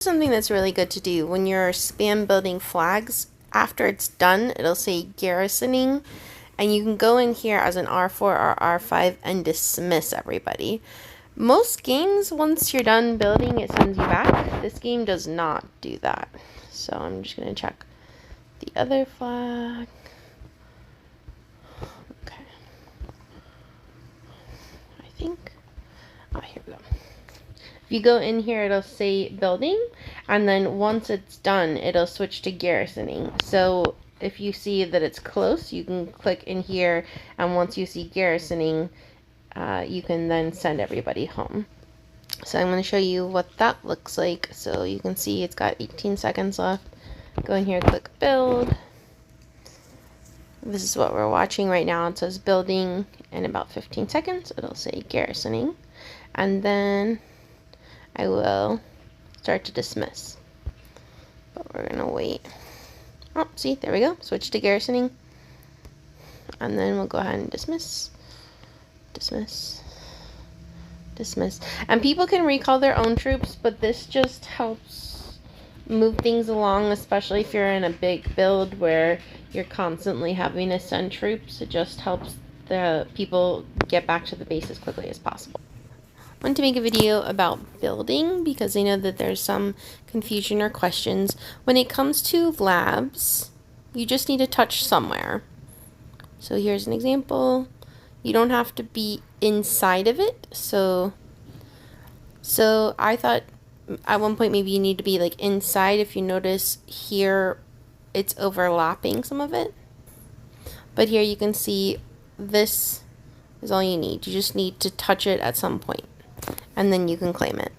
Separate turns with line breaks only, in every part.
Something that's really good to do when you're spam building flags. After it's done, it'll say garrisoning, and you can go in here as an R4 or R5 and dismiss everybody. Most games, once you're done building, it sends you back. This game does not do that. So I'm just going to check the other flag. Okay. I think. Oh, here we go. If you go in here, it'll say building, and then once it's done, it'll switch to garrisoning. So if you see that it's close, you can click in here, and once you see garrisoning, you can then send everybody home. So I'm going to show you what that looks like. So you can see it's got 18 seconds left. Go in here, click build. This is what we're watching right now. It says building in about 15 seconds. It'll say garrisoning, and then I will start to dismiss. But we're going to wait. Oh, see, there we go. Switch to garrisoning. And then we'll go ahead and dismiss. Dismiss. Dismiss. And people can recall their own troops, but this just helps move things along, especially if you're in a big build where you're constantly having to send troops. It just helps the people get back to the base as quickly as possible. I wanted to make a video about building because I know that there's some confusion or questions. When it comes to labs, you just need to touch somewhere. So here's an example. You don't have to be inside of it. So I thought at one point maybe you need to be like inside. If you notice here, it's overlapping some of it. But here you can see this is all you need. You just need to touch it at some point, and then you can claim it.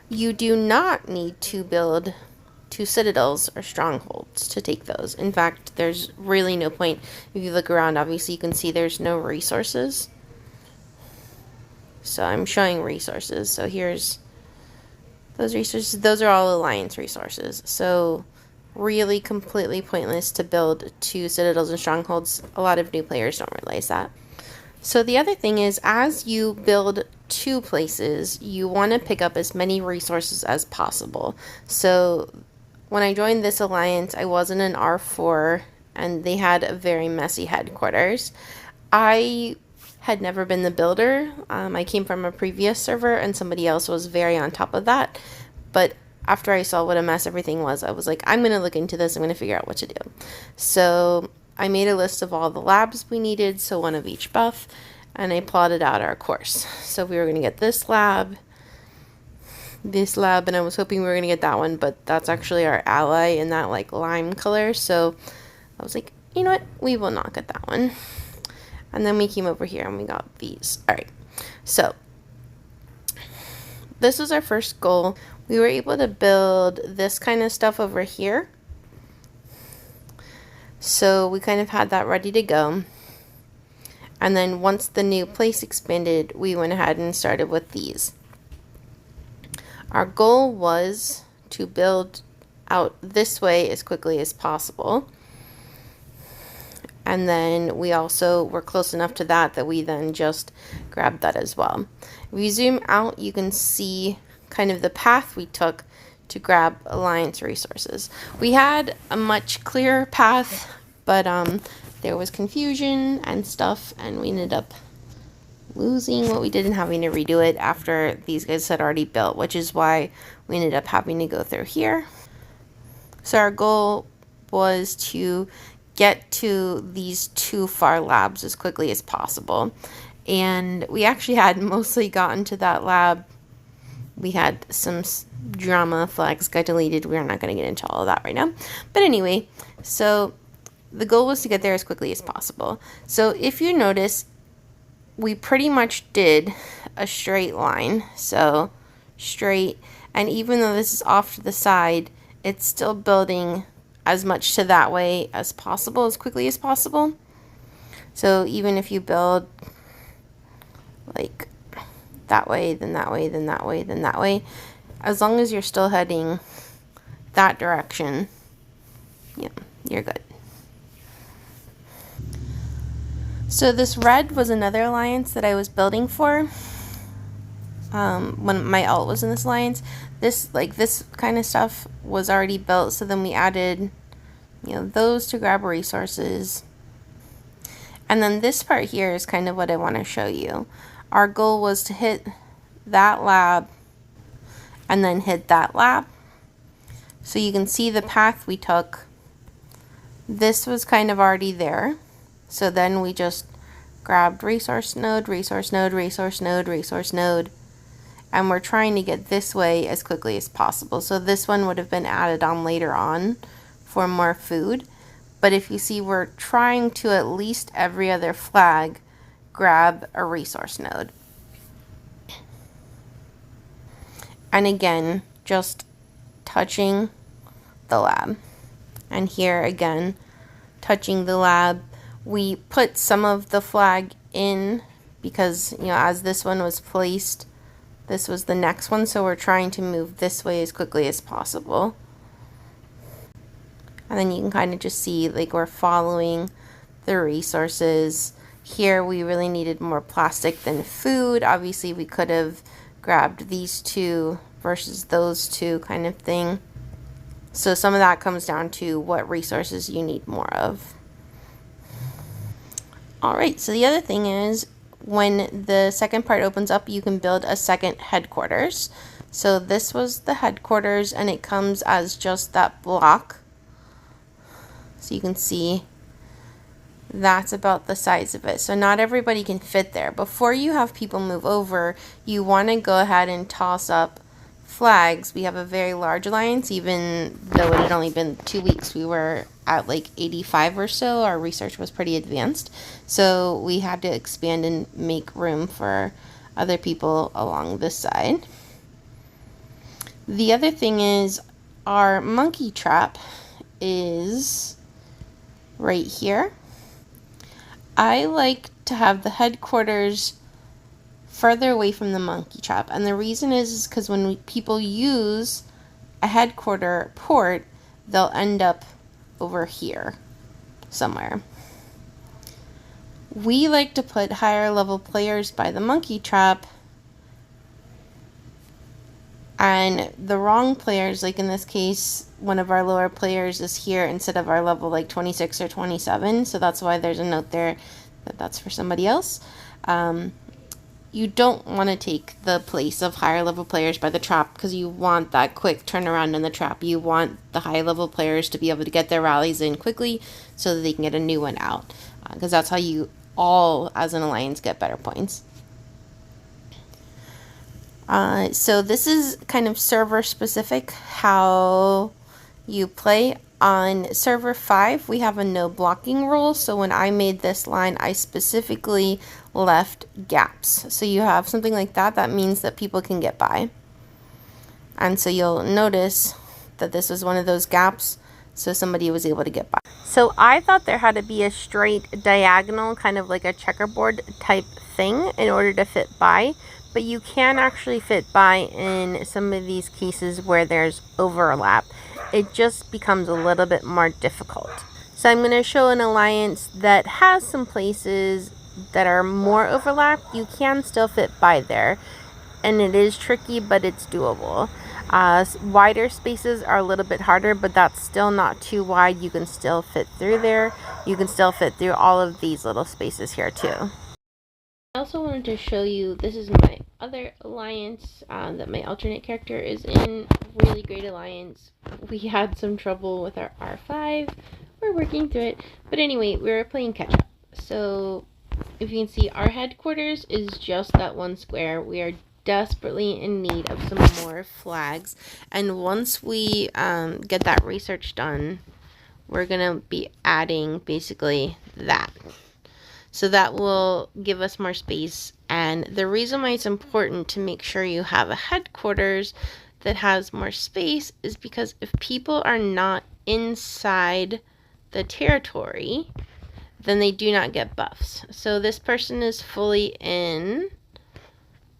You do not need to build 2 citadels or strongholds to take those. In fact, there's really no point. If you look around, obviously you can see there's no resources. So I'm showing resources. So here's those resources. Those are all alliance resources. So really completely pointless to build 2 citadels and strongholds. A lot of new players don't realize that. So the other thing is, as you build 2 places, you want to pick up as many resources as possible. So when I joined this alliance, I was in an R4, and they had a very messy headquarters. I had never been the builder. I came from a previous server, and somebody else was very on top of that. But after I saw what a mess everything was, I was like, I'm going to look into this. I'm going to figure out what to do. So I made a list of all the labs we needed, so 1 of each buff, and I plotted out our course. So we were going to get this lab, and I was hoping we were going to get that one, but that's actually our ally in that like lime color. So I was like, you know what, we will not get that one. And then we came over here and we got these. All right, so this was our first goal. We were able to build this kind of stuff over here. So we kind of had that ready to go. And then once the new place expanded, we went ahead and started with these. Our goal was to build out this way as quickly as possible. And then we also were close enough to that we then just grabbed that as well. If you zoom out, you can see kind of the path we took to grab alliance resources. We had a much clearer path, but there was confusion and stuff, and we ended up losing what we did and having to redo it after these guys had already built, which is why we ended up having to go through here. So our goal was to get to these 2 far labs as quickly as possible, and we actually had mostly gotten to that lab. We had some drama, flags got deleted. We're not going to get into all of that right now, but anyway, so the goal was to get there as quickly as possible. So if you notice, we pretty much did a straight line, so straight, and even though this is off to the side, it's still building as much to that way as possible, as quickly as possible. So even if you build like that way, then that way, then that way, then that way, as long as you're still heading that direction, yeah, you're good. So this red was another alliance that I was building for. when my alt was in this alliance, this kind of stuff was already built. So then we added, those to grab resources. And then this part here is kind of what I want to show you. Our goal was to hit that lab and then hit that lab. So you can see the path we took. This was kind of already there. So then we just grabbed resource node, resource node, resource node, resource node. And we're trying to get this way as quickly as possible. So this one would have been added on later on for more food. But if you see, we're trying to at least every other flag grab a resource node. And again, just touching the lab. And here again, touching the lab. We put some of the flag in because, as this one was placed, this was the next one. So we're trying to move this way as quickly as possible. And then you can kind of just see we're following the resources. Here we really needed more plastic than food. Obviously we could have grabbed these two versus those two kind of thing. So some of that comes down to what resources you need more of. Alright, so the other thing is when the second part opens up, you can build a second headquarters. So this was the headquarters and it comes as just that block. So you can see that's about the size of it. So not everybody can fit there. Before you have people move over, you want to go ahead and toss up flags. We have a very large alliance, even though it had only been 2 weeks. We were at 85 or so. Our research was pretty advanced. So we had to expand and make room for other people along this side. The other thing is our monkey trap is right here. I like to have the headquarters further away from the monkey trap, and the reason is because when people use a headquarter port, they'll end up over here somewhere. We like to put higher level players by the monkey trap, and the wrong players, in this case, one of our lower players is here instead of our level 26 or 27. So that's why there's a note there that that's for somebody else. You don't want to take the place of higher level players by the trap because you want that quick turnaround in the trap. You want the high level players to be able to get their rallies in quickly so that they can get a new one out. Because that's how you all, as an alliance, get better points. So this is kind of server specific how you play. On server 5 we have a no blocking rule, so when I made this line I specifically left gaps. So you have something like that, that means that people can get by. And so you'll notice that this was one of those gaps, so somebody was able to get by. So I thought there had to be a straight diagonal, kind of like a checkerboard type thing in order to fit by. But you can actually fit by in some of these cases where there's overlap. It just becomes a little bit more difficult. So I'm going to show an alliance that has some places that are more overlap. You can still fit by there. And it is tricky, but it's doable. Wider spaces are a little bit harder, but that's still not too wide. You can still fit through there. You can still fit through all of these little spaces here too. I also wanted to show you, this is my other alliance that my alternate character is in. Really great alliance. We had some trouble with our R5. We're working through it. But anyway, we were playing catch up. So if you can see, our headquarters is just that one square. We are desperately in need of some more flags. And once we get that research done, we're going to be adding basically that. So that will give us more space. And the reason why it's important to make sure you have a headquarters that has more space is because if people are not inside the territory, then they do not get buffs. So this person is fully in,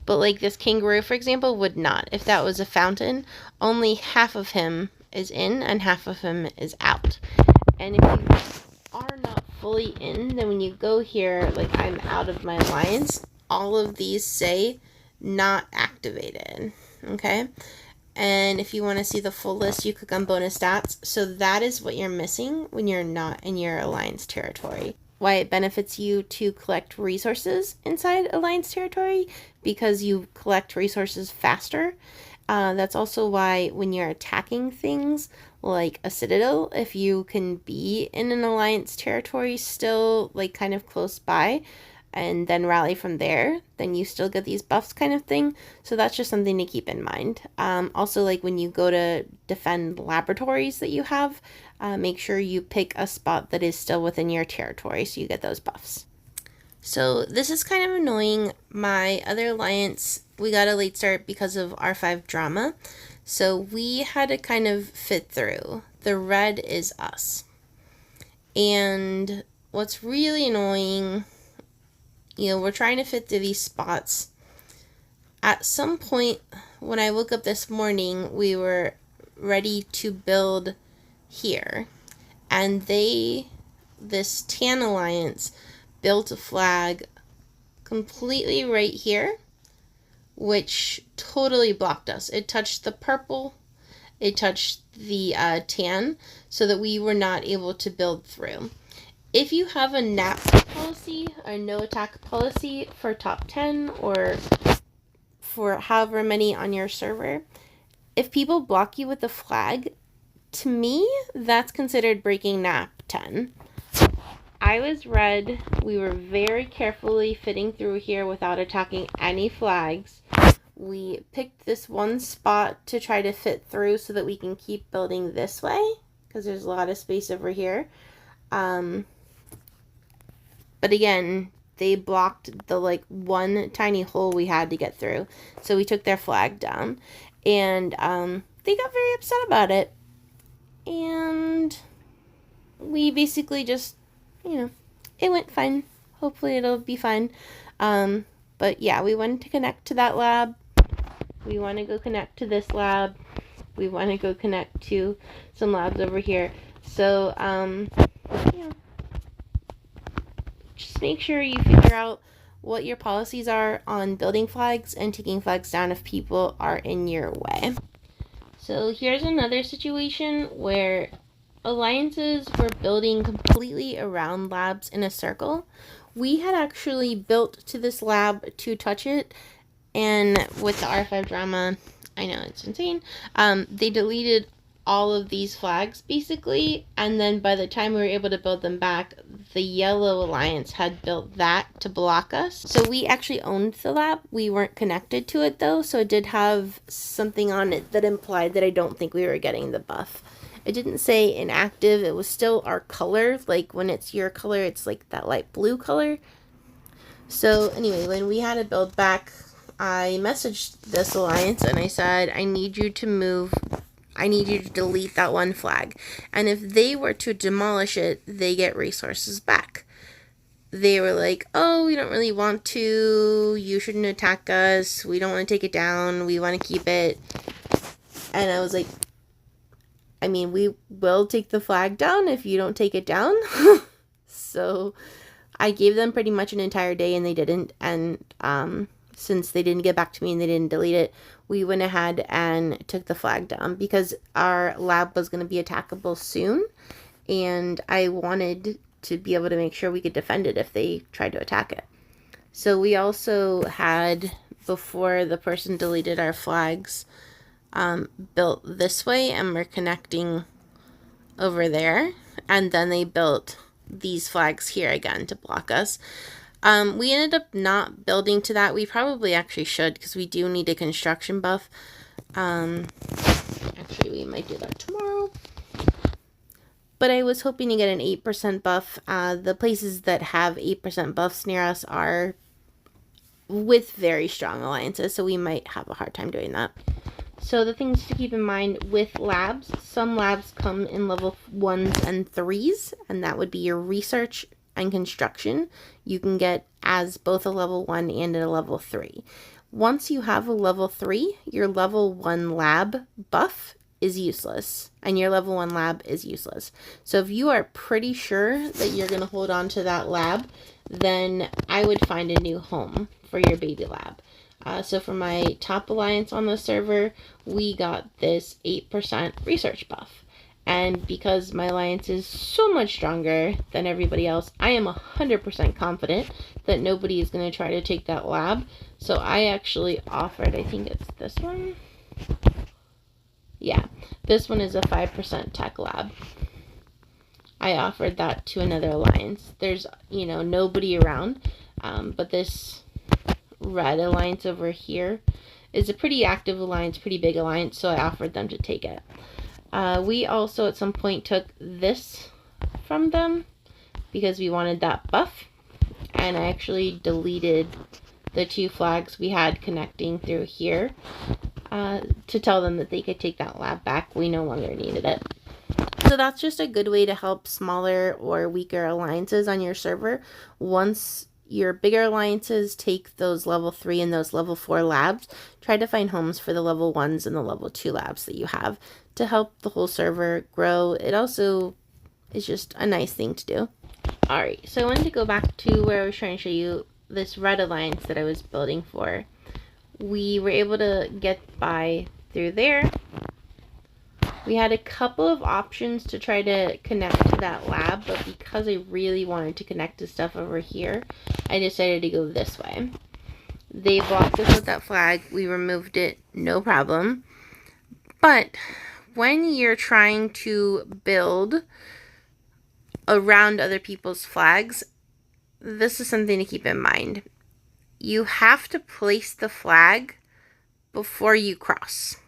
but this kangaroo, for example, would not. If that was a fountain, only half of him is in and half of him is out. And if you are not fully in, then when you go here, I'm out of my alliance, all of these say not activated, okay? And if you want to see the full list, you click on bonus stats. So that is what you're missing when you're not in your alliance territory. Why it benefits you to collect resources inside alliance territory, because you collect resources faster. That's also why when you're attacking things like a citadel, if you can be in an alliance territory still, like kind of close by, and then rally from there, then you still get these buffs kind of thing. So that's just something to keep in mind. Also, like when you go to defend laboratories that you have, make sure you pick a spot that is still within your territory so you get those buffs. So this is kind of annoying. My other alliance, we got a late start because of R5 drama. So we had to kind of fit through. The red is us. And what's really annoying, you know, we're trying to fit through these spots. At some point, when I woke up this morning, we were ready to build here. And this Tan Alliance, built a flag completely right here, which totally blocked us. It touched the purple, it touched the tan, so that we were not able to build through. If you have a NAP policy, or no attack policy for top 10, or for however many on your server, if people block you with a flag, to me, that's considered breaking NAP 10. I was red. We were very carefully fitting through here without attacking any flags. We picked this one spot to try to fit through so that we can keep building this way, because there's a lot of space over here. But again, they blocked the like one tiny hole we had to get through. So we took their flag down, and they got very upset about it. And we basically just, you know, it went fine. Hopefully it'll be fine. But yeah, we wanted to connect to that lab. We want to go connect to this lab. We want to go connect to some labs over here. So, you know, just make sure you figure out what your policies are on building flags and taking flags down if people are in your way. So here's another situation where alliances were building completely around labs in a circle. We had actually built to this lab to touch it, and with the R5 drama, I know it's insane, they deleted all of these flags basically, and then by the time we were able to build them back, the yellow alliance had built that to block us. So we actually owned the lab. We weren't connected to it though, so it did have something on it that implied that I don't think we were getting the buff. It didn't say inactive. It was still our color. Like when it's your color, it's like that light blue color. So anyway, when we had to build back, I messaged this alliance and I said, I need you to delete that one flag. And if they were to demolish it, they get resources back. They were like, oh, we don't really want to. You shouldn't attack us. We don't want to take it down. We want to keep it. And I was like, I mean, we will take the flag down if you don't take it down. So I gave them pretty much an entire day and they didn't. And since they didn't get back to me and they didn't delete it, we went ahead and took the flag down because our lab was going to be attackable soon. And I wanted to be able to make sure we could defend it if they tried to attack it. So we also had, before the person deleted our flags, built this way, and we're connecting over there, and then they built these flags here again to block us. We ended up not building to that. We probably actually should, because we do need a construction buff. Actually, we might do that tomorrow. But I was hoping to get an 8% buff. The places that have 8% buffs near us are with very strong alliances, so we might have a hard time doing that. So the things to keep in mind with labs, some labs come in level 1s and 3s, and that would be your research and construction. You can get as both a level 1 and a level 3. Once you have a level 3, your level 1 lab buff is useless, and your level 1 lab is useless. So if you are pretty sure that you're going to hold on to that lab, then I would find a new home for your baby lab. So for my top alliance on the server, we got this 8% research buff. And because my alliance is so much stronger than everybody else, I am 100% confident that nobody is going to try to take that lab. So I actually offered, I think it's this one. Yeah, this one is a 5% tech lab. I offered that to another alliance. There's, nobody around, but this red alliance over here is a pretty active alliance, pretty big alliance, so I offered them to take it. We also at some point took this from them because we wanted that buff, and I actually deleted the 2 flags we had connecting through here to tell them that they could take that lab back. We no longer needed it. So that's just a good way to help smaller or weaker alliances on your server. Once your bigger alliances take those level 3 and those level 4 labs, try to find homes for the level 1s and the level 2 labs that you have to help the whole server grow. It also is just a nice thing to do. Alright, so I wanted to go back to where I was trying to show you this red alliance that I was building for. We were able to get by through there. We had a couple of options to try to connect to that lab, but because I really wanted to connect to stuff over here, I decided to go this way. They blocked us with that flag. We removed it, no problem. But when you're trying to build around other people's flags, this is something to keep in mind. You have to place the flag before you cross.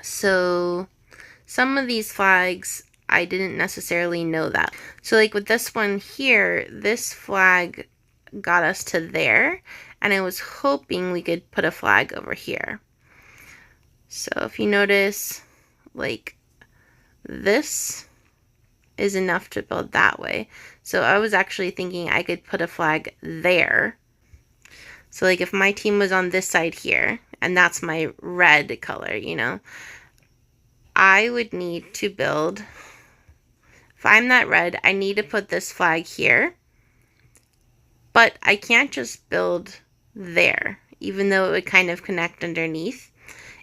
So some of these flags, I didn't necessarily know that. So like with this one here, this flag got us to there, and I was hoping we could put a flag over here. So if you notice, like this is enough to build that way. So I was actually thinking I could put a flag there. So like if my team was on this side here, and that's my red color, I would need to build, if I'm that red, I need to put this flag here. But I can't just build there, even though it would kind of connect underneath.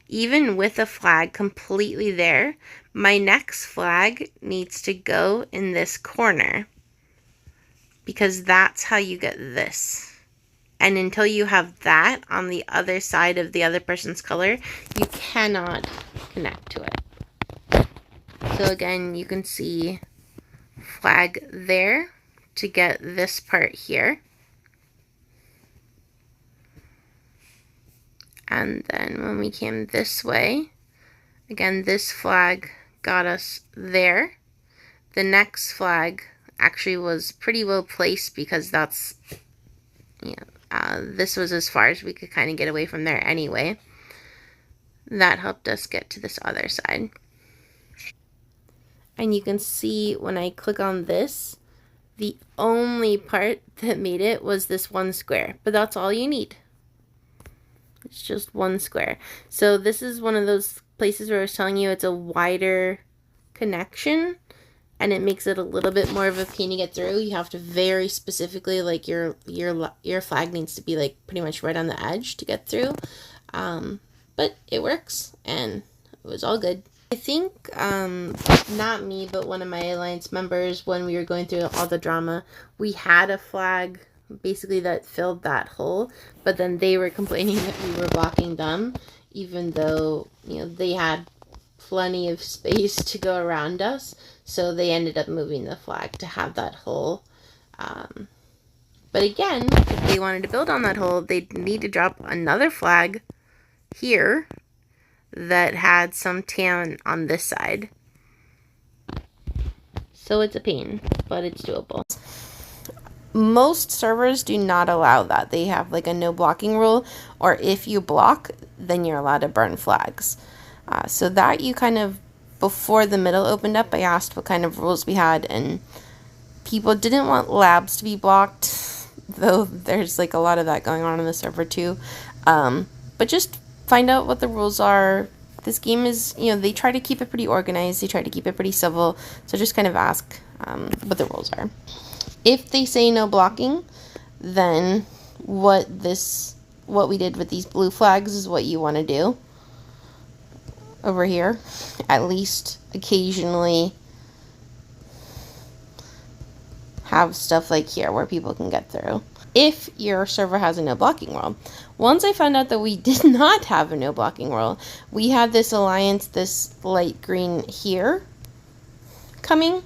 Even with a flag completely there, my next flag needs to go in this corner, because that's how you get this. And until you have that on the other side of the other person's color, you cannot connect to it. So again, you can see flag there to get this part here. And then when we came this way, again, this flag got us there. The next flag actually was pretty well placed because that's, this was as far as we could kind of get away from there anyway. That helped us get to this other side. And you can see when I click on this, the only part that made it was this one square, but that's all you need. It's just one square. So this is one of those places where I was telling you it's a wider connection, and it makes it a little bit more of a pain to get through. You have to very specifically, like your flag needs to be like pretty much right on the edge to get through. But it works, and it was all good. I think, not me, but one of my alliance members, when we were going through all the drama, we had a flag basically that filled that hole, but then they were complaining that we were blocking them, even though, they had plenty of space to go around us, so they ended up moving the flag to have that hole. But again, if they wanted to build on that hole, they'd need to drop another flag here that had some tan on this side. So it's a pain, but it's doable. Most servers do not allow that. They have like a no blocking rule, or if you block, then you're allowed to burn flags. So that you kind of, before the middle opened up, I asked what kind of rules we had, and people didn't want labs to be blocked, though there's like a lot of that going on in the server too. But just find out what the rules are. This game is, they try to keep it pretty organized. They try to keep it pretty civil. So just kind of ask what the rules are. If they say no blocking, then what this what we did with these blue flags is what you want to do over here. At least occasionally have stuff like here where people can get through. If your server has a no blocking rule. Once I found out that we did not have a no blocking rule, we had this alliance, this light green here coming,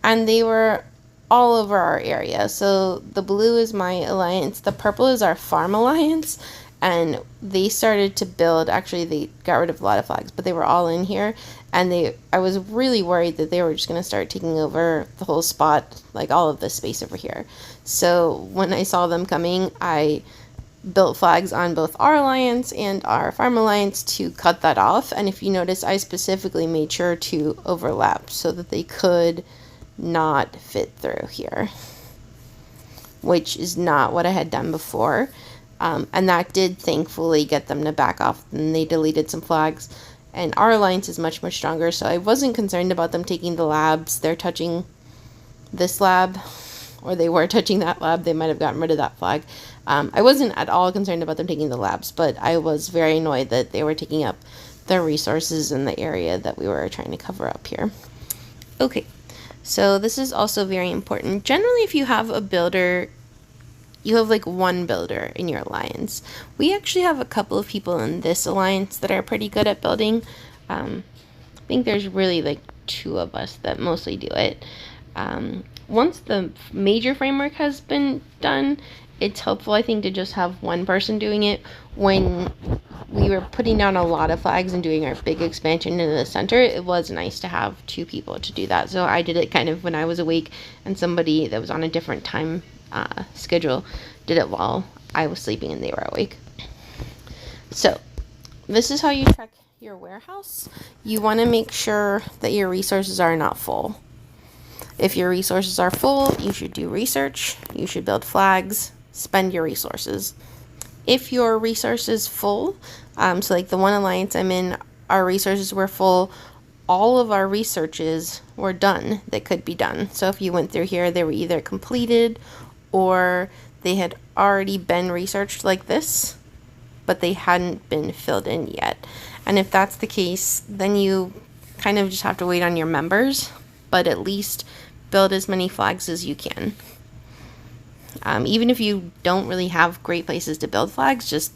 and they were all over our area. So the blue is my alliance, the purple is our farm alliance, and they started to build. Actually, they got rid of a lot of flags, but they were all in here, and I was really worried that they were just going to start taking over the whole spot, like all of this space over here. So when I saw them coming, I built flags on both our alliance and our farm alliance to cut that off. And if you notice, I specifically made sure to overlap so that they could not fit through here, which is not what I had done before. And that did thankfully get them to back off, and they deleted some flags. And our alliance is much, much stronger, so I wasn't concerned about them taking the labs. They're touching this lab, or they were touching that lab. They might have gotten rid of that flag. I wasn't at all concerned about them taking the labs, but I was very annoyed that they were taking up the resources in the area that we were trying to cover up here. Okay, so this is also very important. Generally, if you have a builder, you have like one builder in your alliance. We actually have a couple of people in this alliance that are pretty good at building. I think there's really like 2 of us that mostly do it. Once the major framework has been done, it's helpful, I think, to just have one person doing it. When we were putting down a lot of flags and doing our big expansion into the center, it was nice to have 2 people to do that. So I did it kind of when I was awake, and somebody that was on a different time schedule did it while I was sleeping and they were awake. So this is how you check your warehouse. You want to make sure that your resources are not full. If your resources are full, you should do research, you should build flags, spend your resources. If your resource is full, so like the one alliance I'm in, our resources were full, all of our researches were done that could be done. So if you went through here, they were either completed or they had already been researched like this, but they hadn't been filled in yet. And if that's the case, then you kind of just have to wait on your members, but at least build as many flags as you can. Even if you don't really have great places to build flags, just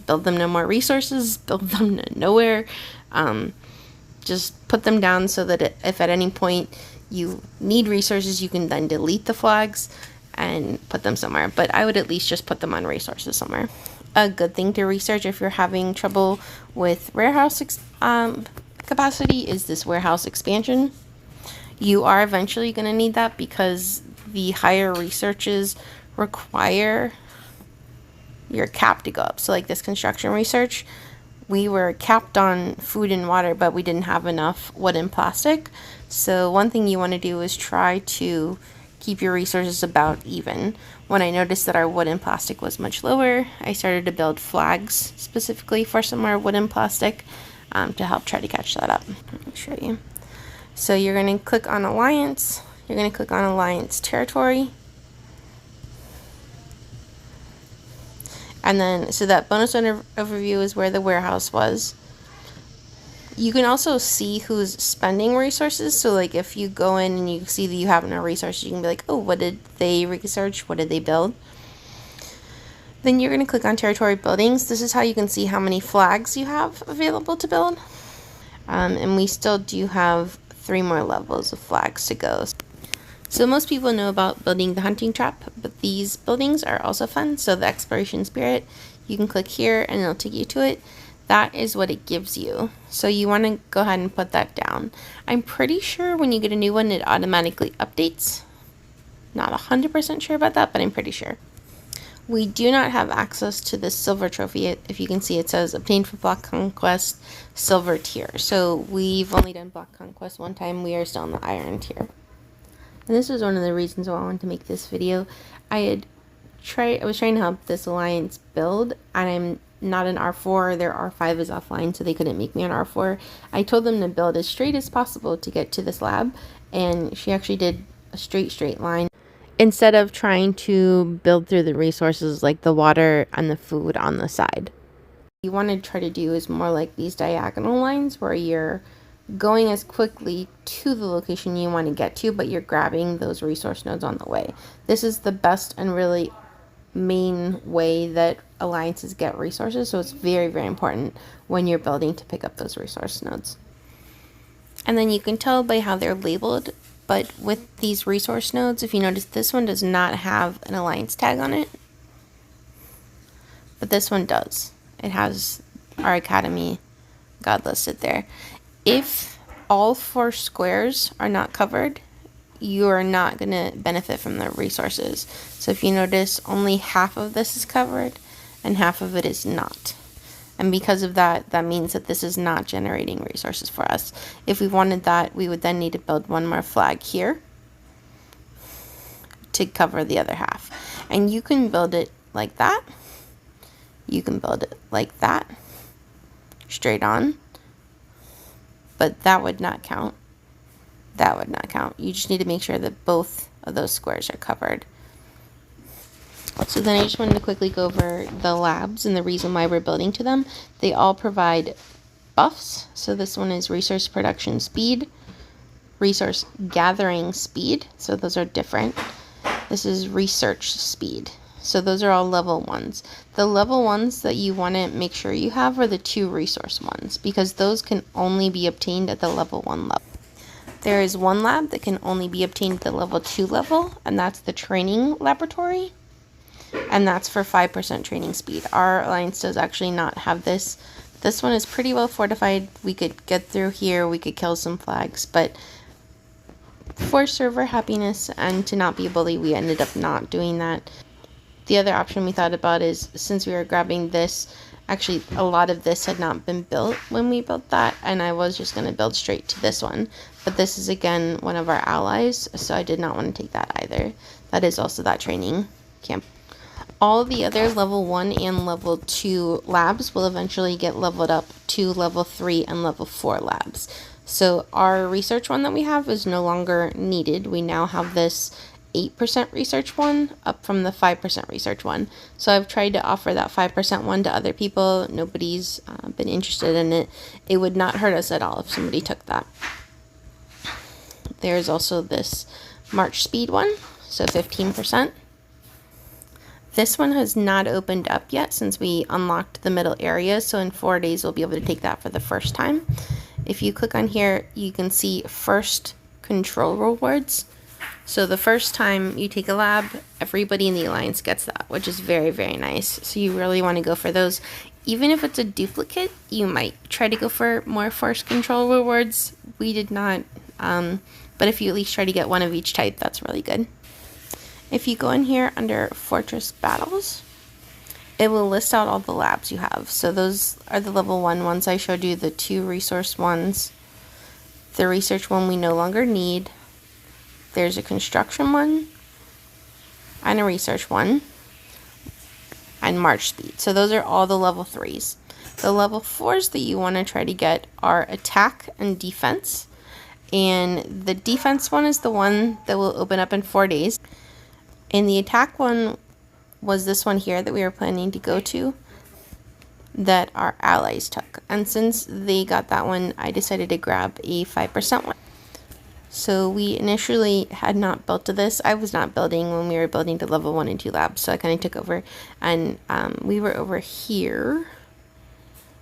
build them no more resources, build them to nowhere. Just put them down so that if at any point you need resources, you can then delete the flags and put them somewhere. But I would at least just put them on resources somewhere. A good thing to research if you're having trouble with warehouse capacity is this warehouse expansion. You are eventually going to need that because the higher researches require your cap to go up. So like this construction research, we were capped on food and water, but we didn't have enough wood and plastic. So one thing you want to do is try to keep your resources about even. When I noticed that our wood and plastic was much lower, I started to build flags specifically for some more wood and plastic to help try to catch that up. Let me show you. So you're going to click on Alliance. You're going to click on Alliance Territory. And then, so that bonus overview is where the warehouse was. You can also see who's spending resources. So like if you go in and you see that you have no resources, you can be like, oh, what did they research? What did they build? Then you're going to click on Territory Buildings. This is how you can see how many flags you have available to build. And we still do have 3 more levels of flags to go. So most people know about building the hunting trap, but these buildings are also fun. So the Exploration Spirit, you can click here and it'll take you to it. That is what it gives you. So you want to go ahead and put that down. I'm pretty sure when you get a new one, it automatically updates. Not 100% sure about that, but I'm pretty sure. We do not have access to this silver trophy. If you can see, it says obtained for Block Conquest silver tier. So we've only done Block Conquest one time. We are still in the iron tier. And this is one of the reasons why I wanted to make this video. I was trying to help this alliance build, and I'm not an R4. Their R5 is offline, so they couldn't make me an R4. I told them to build as straight as possible to get to this lab, and she actually did a straight line. instead of trying to build through the resources like the water and the food on the side. What you want to try to do is more like these diagonal lines where you're going as quickly to the location you want to get to, but you're grabbing those resource nodes on the way. This is the best and really main way that alliances get resources, so it's very, very important when you're building to pick up those resource nodes. And then you can tell by how they're labeled, but with these resource nodes, if you notice, this one does not have an alliance tag on it, but this one does. It has our Academy God listed there. If all 4 squares are not covered, you are not going to benefit from the resources. So if you notice, only half of this is covered and half of it is not. And because of that, that means that this is not generating resources for us. If we wanted that, we would then need to build one more flag here to cover the other half. And you can build it like that. You can build it like that, straight on. But that would not count. That would not count. You just need to make sure that both of those squares are covered. So then I just wanted to quickly go over the labs and the reason why we're building to them. They all provide buffs. So this one is resource production speed, resource gathering speed. So those are different. This is research speed. So those are all level 1s. The level 1s that you want to make sure you have are the 2 resource ones, because those can only be obtained at the level 1 level. There is one lab that can only be obtained at the level 2 level, and that's the training laboratory. And that's for 5% training speed. Our alliance does actually not have this. This one is pretty well fortified. We could get through here, we could kill some flags, but for server happiness and to not be a bully, we ended up not doing that. The other option we thought about is, since we were grabbing this, actually a lot of this had not been built when we built that, and I was just going to build straight to this one. But this is again one of our allies, so I did not want to take that either. That is also that training camp. All the other level 1 and level 2 labs will eventually get leveled up to level 3 and level 4 labs. So our research one that we have is no longer needed. We now have this 8% research one up from the 5% research one. So I've tried to offer that 5% one to other people. Nobody's been interested in it. It would not hurt us at all if somebody took that. There's also this March speed one, so 15%. This one has not opened up yet since we unlocked the middle area, so in 4 days we'll be able to take that for the first time. If you click on here, you can see first control rewards. So the first time you take a lab, everybody in the alliance gets that, which is very, very nice. So you really want to go for those. Even if it's a duplicate, you might try to go for more first control rewards. We did not, but if you at least try to get one of each type, that's really good. If you go in here under Fortress Battles, it will list out all the labs you have. So those are the level 1 ones I showed you, the 2 resource ones. The research one we no longer need. There's a construction one and a research one and March speed. So those are all the level 3s. The level 4s that you want to try to get are attack and defense. And the defense one is the one that will open up in 4 days. And the attack one was this one here that we were planning to go to that our allies took. And since they got that one, I decided to grab a 5% one. So we initially had not built to this. I was not building when we were building to level 1 and 2 labs, so I kind of took over. And we were over here.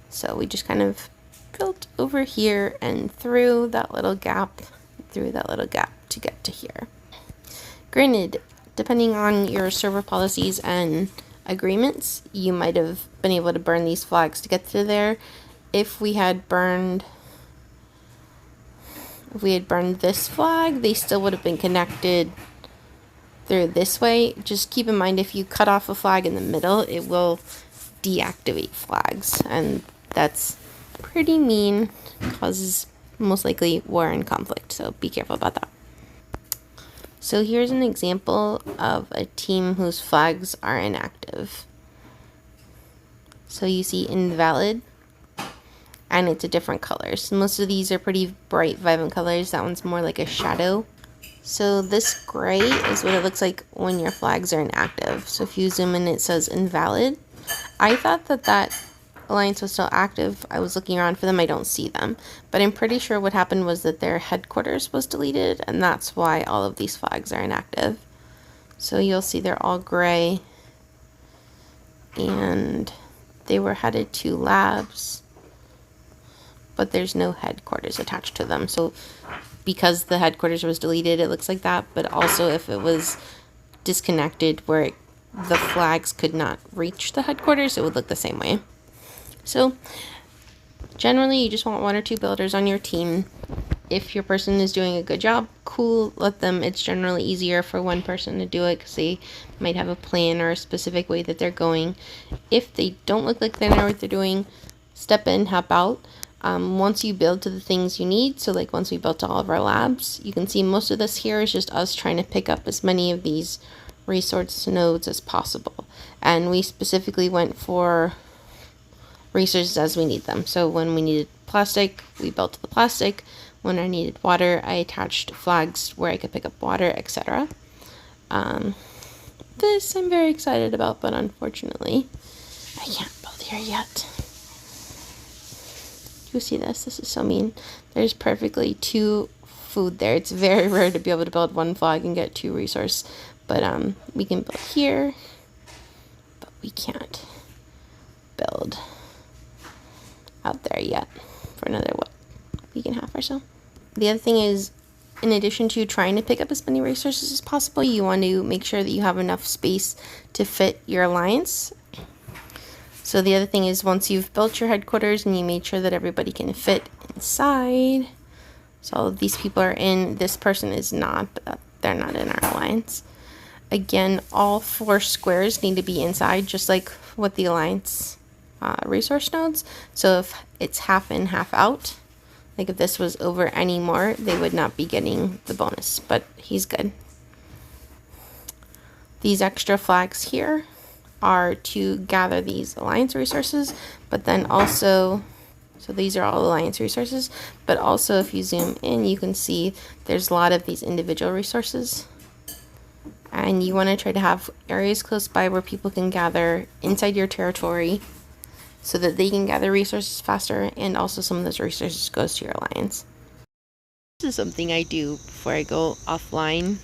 So we just kind of built over here and through that little gap to get to here. Granted, depending on your server policies and agreements, you might have been able to burn these flags to get to there. If we had burned this flag, they still would have been connected through this way. Just keep in mind, if you cut off a flag in the middle, it will deactivate flags, and that's pretty mean, causes most likely war and conflict, so be careful about that. So here's an example of a team whose flags are inactive. So you see invalid, and it's a different color. So most of these are pretty bright, vibrant colors. That one's more like a shadow So this gray is what it looks like when your flags are inactive. So if you zoom in, it says invalid. I thought that that alliance was still active. I was looking around for them. I don't see them. But I'm pretty sure what happened was that their headquarters was deleted, and that's why all of these flags are inactive. So you'll see they're all gray, and they were headed to labs, but there's no headquarters attached to them. So because the headquarters was deleted, it looks like that. But also if it was disconnected where the flags could not reach the headquarters, it would look the same way. So generally you just want 1 or 2 builders on your team. If your person is doing a good job, cool, let them. It's generally easier for one person to do it because they might have a plan or a specific way that they're going. If they don't look like they know what they're doing, step in, help out. Once you build to the things you need, so like once we built all of our labs, you can see most of this here is just us trying to pick up as many of these resource nodes as possible. And we specifically went for resources as we need them. So when we needed plastic, we built the plastic. When I needed water, I attached flags where I could pick up water, etc. This I'm very excited about, but unfortunately, I can't build here yet. You see this? This is so mean. There's perfectly 2 food there. It's very rare to be able to build 1 flag and get 2 resource. But we can build here, but we can't build out there yet for another, what, week and a half or so. The other thing is, in addition to trying to pick up as many resources as possible, you want to make sure that you have enough space to fit your alliance. So the other thing is, once you've built your headquarters and you made sure that everybody can fit inside, so all of these people are in, this person is not, but they're not in our alliance. Again, all 4 squares need to be inside, just like with the alliance resource nodes. So if it's half in, half out, like if this was over any more, they would not be getting the bonus, but he's good. These extra flags here are to gather these alliance resources, but then also, so these are all alliance resources, but also if you zoom in, you can see there's a lot of these individual resources. And you want to try to have areas close by where people can gather inside your territory so that they can gather resources faster, and also some of those resources goes to your alliance. This is something I do before I go offline.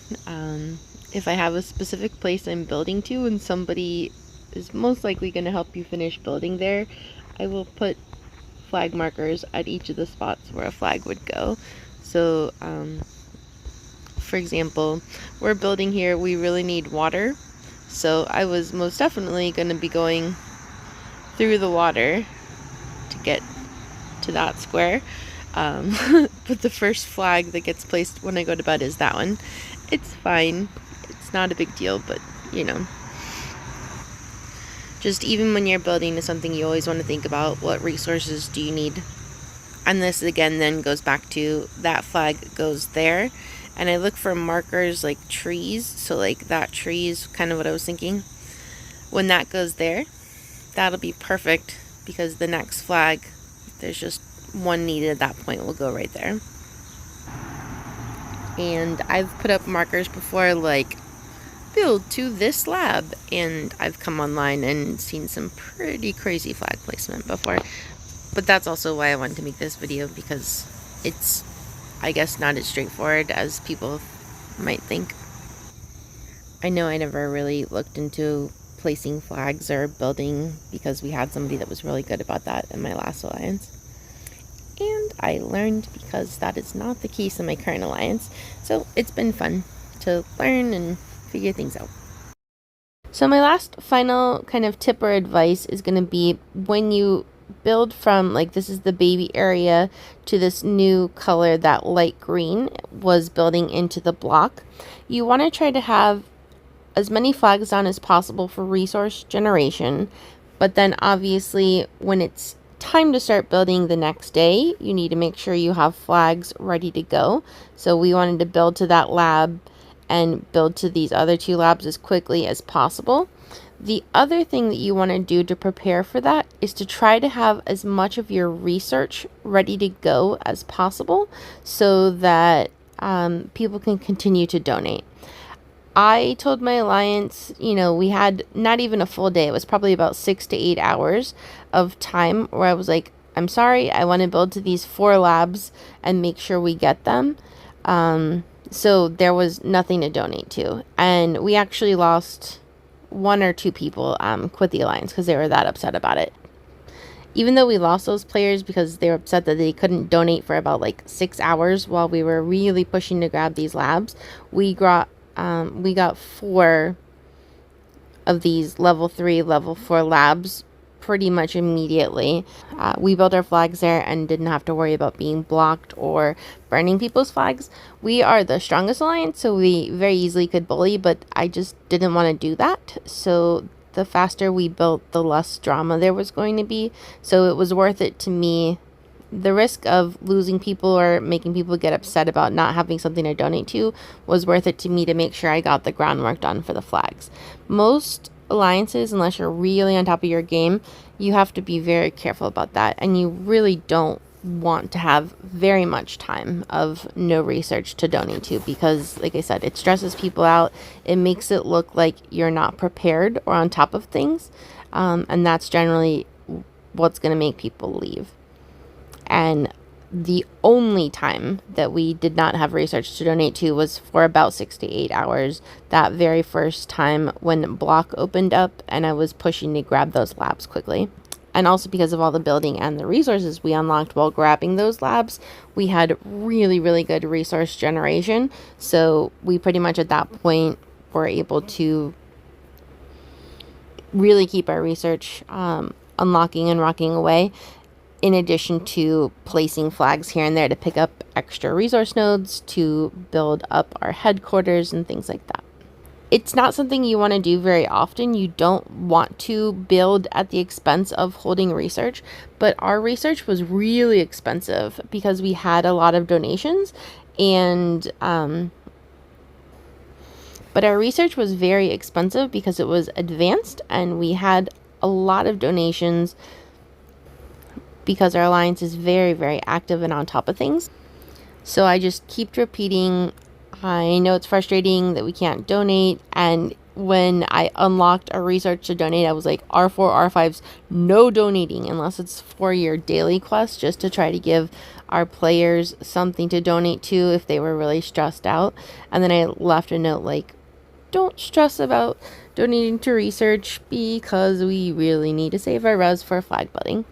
If I have a specific place I'm building to and somebody is most likely going to help you finish building there, I will put flag markers at each of the spots where a flag would go. So for example, we're building here, we really need water, so I was most definitely going to be going through the water to get to that square. But the first flag that gets placed when I go to bed is that one. It's fine, it's not a big deal, but you know, just even when you're building to something, you always want to think about what resources do you need. And this again then goes back to that flag goes there, and I look for markers like trees, so like that tree is kind of what I was thinking. When that goes there, that'll be perfect, because the next flag, there's just one needed at that point, will go right there. And I've put up markers before like build to this lab, and I've come online and seen some pretty crazy flag placement before. But that's also why I wanted to make this video, because it's, I guess, not as straightforward as people might think. I know I never really looked into placing flags or building, because we had somebody that was really good about that in my last alliance. And I learned, because that is not the case in my current alliance. So it's been fun to learn and figure things out. So my last final kind of tip or advice is going to be, when you build from, like, this is the baby area to this new color, that light green was building into the block, you want to try to have as many flags down as possible for resource generation. But then obviously when it's time to start building the next day, you need to make sure you have flags ready to go. So we wanted to build to that lab and build to these other 2 labs as quickly as possible. The other thing that you want to do to prepare for that is to try to have as much of your research ready to go as possible, so that people can continue to donate. I told my alliance, we had not even a full day. It was probably about 6 to 8 hours of time where I was like, I'm sorry, I want to build to these 4 labs and make sure we get them. So there was nothing to donate to. And we actually lost 1 or 2 people quit the alliance because they were that upset about it. Even though we lost those players because they were upset that they couldn't donate for about like 6 hours while we were really pushing to grab these labs, we got 4 of these level 3, level 4 labs pretty much immediately. We built our flags there and didn't have to worry about being blocked or burning people's flags. We are the strongest alliance, so we very easily could bully, but I just didn't want to do that. So the faster we built, the less drama there was going to be. So it was worth it to me. The risk of losing people or making people get upset about not having something to donate to was worth it to me to make sure I got the groundwork done for the flags. Most alliances, unless you're really on top of your game, you have to be very careful about that, and you really don't want to have very much time of no research to donate to, because like I said, it stresses people out. It makes it look like you're not prepared or on top of things, and that's generally what's going to make people leave. And the only time that we did not have research to donate to was for about 6 to 8 hours. That very first time when block opened up and I was pushing to grab those labs quickly. And also because of all the building and the resources we unlocked while grabbing those labs, we had really, really good resource generation. So we pretty much at that point were able to really keep our research unlocking and rocking away, in addition to placing flags here and there to pick up extra resource nodes to build up our headquarters and things like that. It's not something you want to do very often. You don't want to build at the expense of holding research, but our research was really expensive because we had a lot of donations, and but our research was very expensive because it was advanced and we had a lot of donations because our alliance is very, very active and on top of things. So I just keep repeating, I know it's frustrating that we can't donate. And when I unlocked our research to donate, I was like, R4, R5s, no donating unless it's for your daily quest, just to try to give our players something to donate to if they were really stressed out. And then I left a note like, don't stress about donating to research because we really need to save our res for flag building.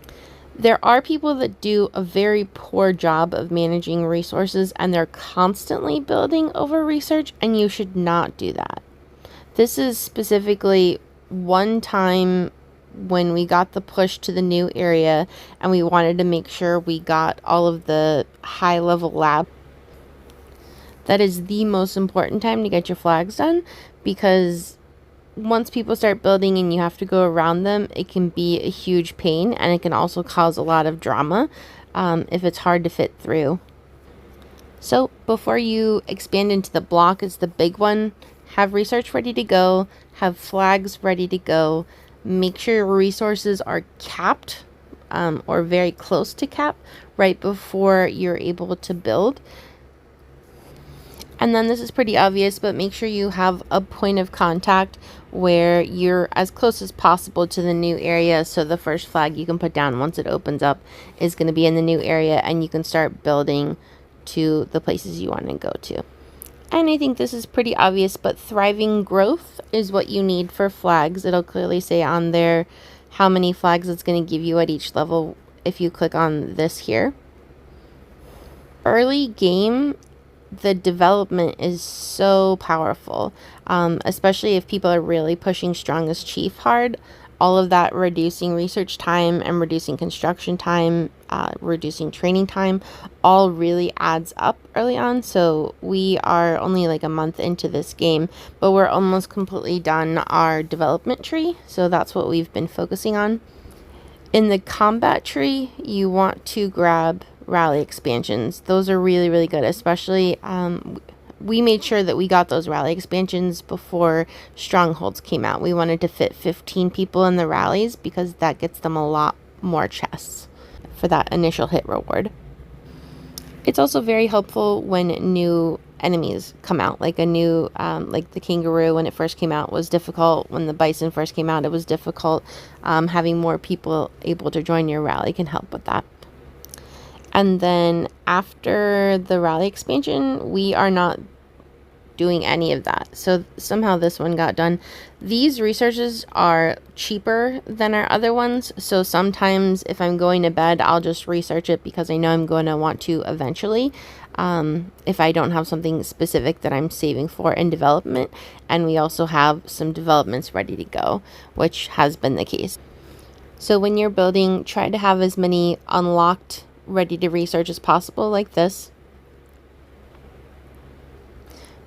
There are people that do a very poor job of managing resources and they're constantly building over research, and you should not do that. This is specifically one time when we got the push to the new area and we wanted to make sure we got all of the high level lab. That is the most important time to get your flags done, because once people start building and you have to go around them, it can be a huge pain, and it can also cause a lot of drama if it's hard to fit through. So before you expand into the block, is the big one. Have research ready to go, have flags ready to go, make sure your resources are capped or very close to cap right before you're able to build. And then this is pretty obvious, but make sure you have a point of contact where you're as close as possible to the new area. So the first flag you can put down once it opens up is going to be in the new area, and you can start building to the places you want to go to. And I think this is pretty obvious, but thriving growth is what you need for flags. It'll clearly say on there how many flags it's going to give you at each level if you click on this here. Early game, the development is so powerful, especially if people are really pushing strongest chief hard. All of that reducing research time and reducing construction time, reducing training time, all really adds up early on. So we are only like a month into this game, but we're almost completely done our development tree. So that's what we've been focusing on. In the combat tree, you want to grab rally expansions. Those are really, really good, especially we made sure that we got those rally expansions before strongholds came out. We wanted to fit 15 people in the rallies because that gets them a lot more chests for that initial hit reward. It's also very helpful when new enemies come out, like a new, like the kangaroo when it first came out was difficult. When the bison first came out, it was difficult. Having more people able to join your rally can help with that. And then after the rally expansion, we are not doing any of that. So somehow this one got done. These researches are cheaper than our other ones. So sometimes if I'm going to bed, I'll just research it because I know I'm going to want to eventually. If I don't have something specific that I'm saving for in development. And we also have some developments ready to go, which has been the case. So when you're building, try to have as many unlocked, ready to research as possible, like this.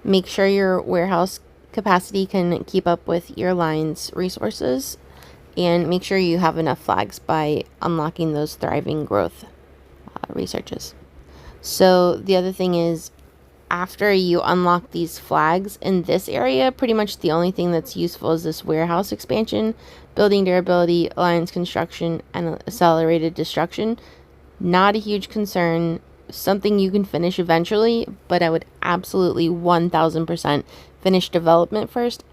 Make sure your warehouse capacity can keep up with your line's resources, and make sure you have enough flags by unlocking those thriving growth researches. So the other thing is, after you unlock these flags in this area, pretty much the only thing that's useful is this warehouse expansion, building durability, alliance construction, and accelerated destruction. Not a huge concern. Something you can finish eventually, but I would absolutely 1000% finish development first